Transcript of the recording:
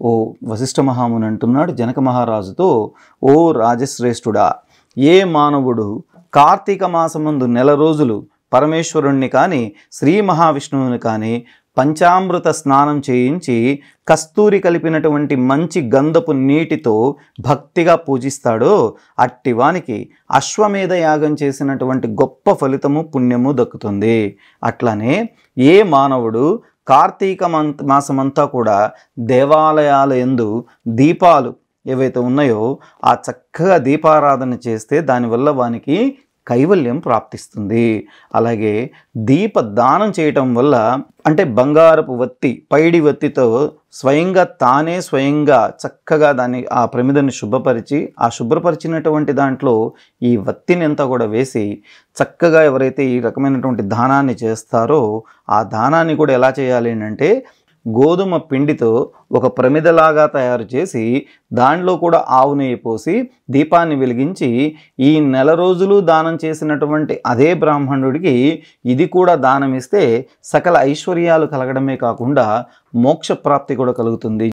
ఓ వశిష్ఠ మహాముని అంటున్నాడు జనక మహారాజుతో, ఓ రాజశ్రేష్ఠుడా, ఏ మానవుడు కార్తీక మాసమందు నెల రోజులు పరమేశ్వరుణ్ణి కానీ శ్రీ మహావిష్ణువుని కానీ పంచామృత స్నానం చేయించి కస్తూరి కలిపినటువంటి మంచి గంధపు నీటితో భక్తిగా పూజిస్తాడో అట్టివానికి అశ్వమేధ యాగం చేసినటువంటి గొప్ప ఫలితము పుణ్యము దక్కుతుంది. అట్లనే ఏ మానవుడు కార్తీక మాసమంతా కూడా దేవాలయాల యందు దీపాలు ఏవైతే ఉన్నాయో ఆ చక్కగా దీపారాధన చేస్తే దానివల్ల వానికి కైవల్యం ప్రాప్తిస్తుంది. అలాగే దీపదానం చేయటం వల్ల, అంటే బంగారపు వత్తి పైడి వత్తితో స్వయంగా చక్కగా ఆ ప్రమిదని శుభ్రపరిచి ఆ శుభ్రపరిచినటువంటి దాంట్లో ఈ వత్తిని అంతా కూడా వేసి చక్కగా ఎవరైతే ఈ రకమైనటువంటి దానాన్ని చేస్తారో ఆ దానాన్ని కూడా ఎలా చేయాలి అంటే గోధుమ పిండితో ఒక ప్రమిదలాగా తయారు చేసి దానిలో కూడా ఆవు నెయ్యి పోసి దీపాన్ని వెలిగించి ఈ నెల రోజులు దానం చేసినటువంటి అదే బ్రాహ్మణుడికి ఇది కూడా దానం ఇస్తే సకల ఐశ్వర్యాలు కలగడమే కాకుండా మోక్ష ప్రాప్తి కూడా కలుగుతుంది.